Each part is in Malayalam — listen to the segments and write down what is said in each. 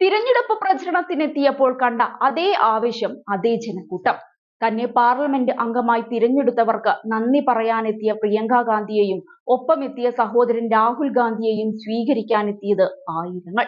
തിരഞ്ഞെടുപ്പ് പ്രചരണത്തിനെത്തിയപ്പോൾ കണ്ട അതേ ആവേശം, അതേ ജനക്കൂട്ടം. തന്നെ പാർലമെന്റ് അംഗമായി തിരഞ്ഞെടുത്തവർക്ക് നന്ദി പറയാനെത്തിയ പ്രിയങ്ക ഗാന്ധിയെയും ഒപ്പമെത്തിയ സഹോദരൻ രാഹുൽ ഗാന്ധിയെയും സ്വീകരിക്കാനെത്തിയത് ആയിരങ്ങൾ.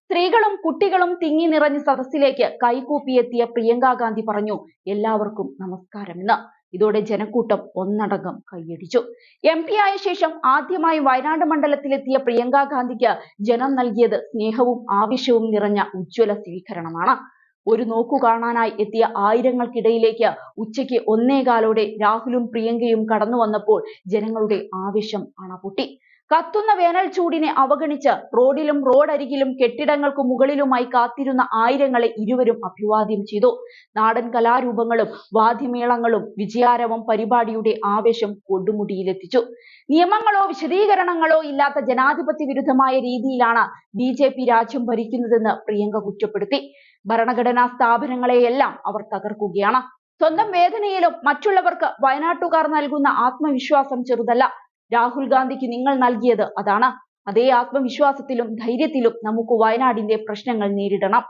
സ്ത്രീകളും കുട്ടികളും തിങ്ങി നിറഞ്ഞ സദസ്സിലേക്ക് കൈകൂപ്പിയെത്തിയ പ്രിയങ്ക ഗാന്ധി പറഞ്ഞു, എല്ലാവർക്കും നമസ്കാരമെന്ന്. ഇതോടെ ജനക്കൂട്ടം ഒന്നടങ്കം കൈയടിച്ചു. MP ആയ ശേഷം ആദ്യമായി വയനാട് മണ്ഡലത്തിലെത്തിയ പ്രിയങ്ക ഗാന്ധിക്ക് ജനം നൽകിയത് സ്നേഹവും ആവേശവും നിറഞ്ഞ ഉജ്ജ്വല സ്വീകരണമാണ്. ഒരു നോക്കു കാണാനായി എത്തിയ ആയിരങ്ങൾക്കിടയിലേക്ക് ഉച്ചയ്ക്ക് 1:15 രാഹുലും പ്രിയങ്കയും കടന്നു വന്നപ്പോൾ ജനങ്ങളുടെ ആവേശം അണപൊട്ടി. കത്തുന്ന വേനൽ ചൂടിനെ അവഗണിച്ച് റോഡിലും റോഡരികിലും കെട്ടിടങ്ങൾക്ക് മുകളിലുമായി കാത്തിരുന്ന ആയിരങ്ങളെ ഇരുവരും അഭിവാദ്യം ചെയ്തു. നാടൻ കലാരൂപങ്ങളും വാദ്യമേളങ്ങളും വിജയാരവം പരിപാടിയുടെ ആവേശം കൊടുമുടിയിലെത്തിച്ചു. നിയമങ്ങളോ വിശദീകരണങ്ങളോ ഇല്ലാത്ത ജനാധിപത്യ വിരുദ്ധമായ രീതിയിലാണ് BJP രാജ്യം ഭരിക്കുന്നതെന്ന് പ്രിയങ്ക കുറ്റപ്പെടുത്തി. ഭരണഘടനാ സ്ഥാപനങ്ങളെയെല്ലാം അവർ തകർക്കുകയാണ്. സ്വന്തം വേദനയിലും മറ്റുള്ളവർക്ക് വയനാട്ടുകാർ നൽകുന്ന ആത്മവിശ്വാസം ചെറുതല്ല. രാഹുൽ ഗാന്ധിക്ക് നിങ്ങൾ നൽകിയത് അതാണ്. അതേ ആത്മവിശ്വാസത്തിലും ധൈര്യത്തിലും നമുക്ക് വയനാടിന്റെ പ്രശ്നങ്ങൾ നേരിടണം.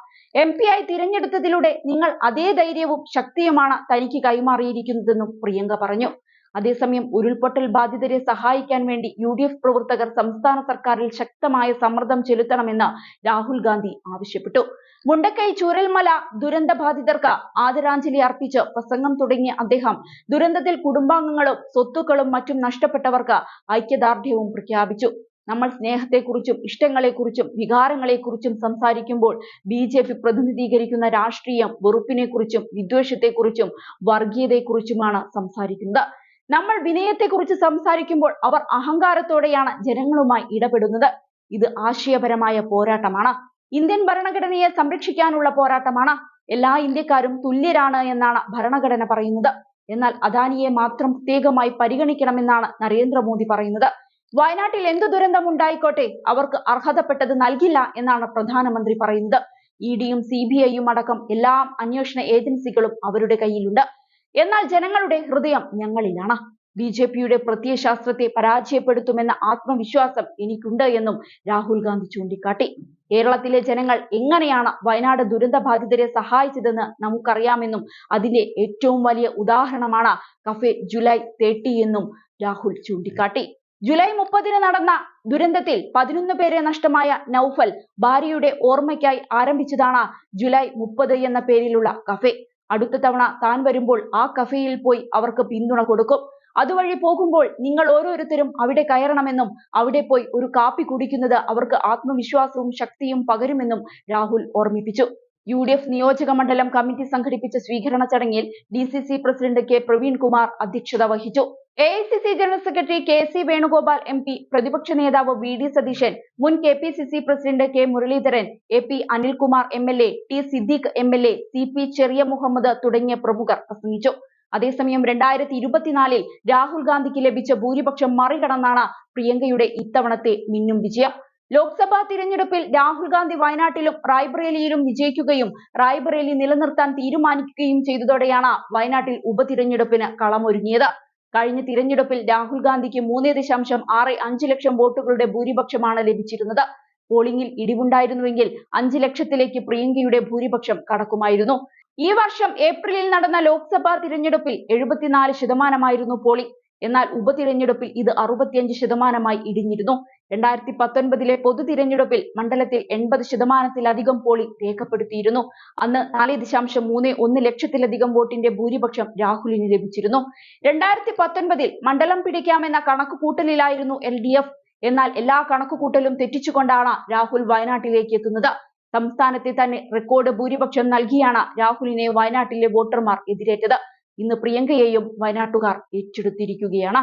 MP ആയി തിരഞ്ഞെടുത്തതിലൂടെ നിങ്ങൾ അതേ ധൈര്യവും ശക്തിയുമാണ് തനിക്ക് കൈമാറിയിരിക്കുന്നതെന്നും പ്രിയങ്ക പറഞ്ഞു. അതേസമയം ഉരുൾപൊട്ടൽ ബാധിതരെ സഹായിക്കാൻ വേണ്ടി UDF പ്രവർത്തകർ സംസ്ഥാന സർക്കാരിൽ ശക്തമായ സമ്മർദ്ദം ചെലുത്തണമെന്ന് രാഹുൽ ഗാന്ധി ആവശ്യപ്പെട്ടു. മുണ്ടക്കൈ ചൂരൽമല ദുരന്ത ബാധിതർക്ക് ആദരാഞ്ജലി അർപ്പിച്ച് പ്രസംഗം തുടങ്ങിയ അദ്ദേഹം ദുരന്തത്തിൽ കുടുംബാംഗങ്ങളും സ്വത്തുക്കളും മറ്റും നഷ്ടപ്പെട്ടവർക്ക് ഐക്യദാർഢ്യവും പ്രഖ്യാപിച്ചു. നമ്മൾ സ്നേഹത്തെക്കുറിച്ചും ഇഷ്ടങ്ങളെക്കുറിച്ചും വികാരങ്ങളെക്കുറിച്ചും സംസാരിക്കുമ്പോൾ BJP പ്രതിനിധീകരിക്കുന്ന രാഷ്ട്രീയം വെറുപ്പിനെക്കുറിച്ചും വിദ്വേഷത്തെക്കുറിച്ചും വർഗീയതയെക്കുറിച്ചുമാണ് സംസാരിക്കുന്നത്. നമ്മൾ വിനയത്തെക്കുറിച്ച് സംസാരിക്കുമ്പോൾ അവർ അഹങ്കാരത്തോടെയാണ് ജനങ്ങളുമായി ഇടപെടുന്നത്. ഇത് ആശയപരമായ പോരാട്ടമാണ്. ഇന്ത്യൻ ഭരണഘടനയെ സംരക്ഷിക്കാനുള്ള പോരാട്ടമാണ്. എല്ലാ ഇന്ത്യക്കാരും തുല്യരാണ് എന്നാണ് ഭരണഘടന പറയുന്നത്. എന്നാൽ അദാനിയെ മാത്രം പ്രത്യേകമായി പരിഗണിക്കണമെന്നാണ് നരേന്ദ്രമോദി പറയുന്നത്. വയനാട്ടിൽ എന്ത് ദുരന്തം ഉണ്ടായിക്കോട്ടെ, അവർക്ക് അർഹതപ്പെട്ടത് നൽകില്ല എന്നാണ് പ്രധാനമന്ത്രി പറയുന്നത്. EDയും CBIയും അടക്കം എല്ലാ അന്വേഷണ ഏജൻസികളും അവരുടെ കയ്യിലുണ്ട്. എന്നാൽ ജനങ്ങളുടെ ഹൃദയം ഞങ്ങളിലാണ്. BJPയുടെ പ്രത്യയശാസ്ത്രത്തെ പരാജയപ്പെടുത്തുമെന്ന ആത്മവിശ്വാസം എനിക്കുണ്ട് എന്നും രാഹുൽ ഗാന്ധി ചൂണ്ടിക്കാട്ടി. കേരളത്തിലെ ജനങ്ങൾ എങ്ങനെയാണ് വയനാട് ദുരന്ത ബാധിതരെ സഹായിച്ചതെന്ന് നമുക്കറിയാമെന്നും അതിന്റെ ഏറ്റവും വലിയ ഉദാഹരണമാണ് കഫേ ജൂലൈ 30 എന്നും രാഹുൽ ചൂണ്ടിക്കാട്ടി. ജൂലൈ 30 നടന്ന ദുരന്തത്തിൽ 11 പേരെ നഷ്ടമായ നൌഫൽ ഭാര്യയുടെ ഓർമ്മയ്ക്കായി ആരംഭിച്ചതാണ് ജൂലൈ 30 എന്ന പേരിലുള്ള കഫേ. അടുത്ത തവണ താൻ വരുമ്പോൾ ആ കഫേയിൽ പോയി അവർക്ക് പിന്തുണ കൊടുക്കും. അതുവഴി പോകുമ്പോൾ നിങ്ങൾ ഓരോരുത്തരും അവിടെ കയറണമെന്നും അവിടെ പോയി ഒരു കാപ്പി കുടിക്കുന്നത് അവർക്ക് ആത്മവിശ്വാസവും ശക്തിയും പകരുമെന്നും രാഹുൽ ഓർമ്മിപ്പിച്ചു. UDF നിയോജക മണ്ഡലം കമ്മിറ്റി സംഘടിപ്പിച്ച സ്വീകരണ ചടങ്ങിൽ DCC പ്രസിഡന്റ് K പ്രവീൺകുമാർ അധ്യക്ഷത വഹിച്ചു. AICC general secretary KC Venugopal MP, പ്രതിപക്ഷ നേതാവ് VD സതീശൻ, മുൻ KPCC president K Muraleedharan, AP Anilkumar MLA, T Siddique MLA, CP ചെറിയ മുഹമ്മദ് തുടങ്ങിയ പ്രമുഖർ പ്രസംഗിച്ചു. അതേസമയം 2024 രാഹുൽ ഗാന്ധിക്ക് ലഭിച്ച ഭൂരിപക്ഷം മറികടന്നാണ് പ്രിയങ്കയുടെ ഇത്തവണത്തെ മിന്നും വിജയം. ലോക്സഭാ തിരഞ്ഞെടുപ്പിൽ രാഹുൽ ഗാന്ധി വയനാട്ടിലും റായ്ബറേലിയിലും വിജയിക്കുകയും റായ്ബറേലി നിലനിർത്താൻ തീരുമാനിക്കുകയും ചെയ്തതോടെയാണ് വയനാട്ടിൽ ഉപതിരഞ്ഞെടുപ്പിന് കളമൊരുങ്ങിയത്. കഴിഞ്ഞ തിരഞ്ഞെടുപ്പിൽ രാഹുൽ ഗാന്ധിക്ക് 3.65 ലക്ഷം വോട്ടുകളുടെ ഭൂരിപക്ഷമാണ് ലഭിച്ചിരുന്നത്. പോളിംഗിൽ ഇടിവുണ്ടായിരുന്നുവെങ്കിൽ 5 ലക്ഷത്തിലേക്ക് പ്രിയങ്കയുടെ ഭൂരിപക്ഷം കടക്കുമായിരുന്നു. ഈ വർഷം ഏപ്രിലിൽ നടന്ന ലോക്സഭാ തിരഞ്ഞെടുപ്പിൽ 74% പോളിംഗ്. എന്നാൽ ഉപതിരഞ്ഞെടുപ്പിൽ ഇത് 65% ഇടിഞ്ഞിരുന്നു. 2019 പൊതു തിരഞ്ഞെടുപ്പിൽ മണ്ഡലത്തിൽ 80%-ലധികം പോളിംഗ് രേഖപ്പെടുത്തിയിരുന്നു. അന്ന് 4.31 ലക്ഷത്തിലധികം വോട്ടിന്റെ ഭൂരിപക്ഷം രാഹുലിന് ലഭിച്ചിരുന്നു. 2019 മണ്ഡലം പിടിക്കാമെന്ന കണക്കുകൂട്ടലിലായിരുന്നു LDF. എന്നാൽ എല്ലാ കണക്കുകൂട്ടലും തെറ്റിച്ചുകൊണ്ടാണ് രാഹുൽ വയനാട്ടിലേക്ക് എത്തുന്നത്. സംസ്ഥാനത്തെ തന്നെ റെക്കോർഡ് ഭൂരിപക്ഷം നൽകിയാണ് രാഹുലിനെ വയനാട്ടിലെ വോട്ടർമാർ എതിരേറ്റത്. ഇന്ന് പ്രിയങ്കയെയും വയനാട്ടുകാർ ഏറ്റെടുത്തിരിക്കുകയാണ്.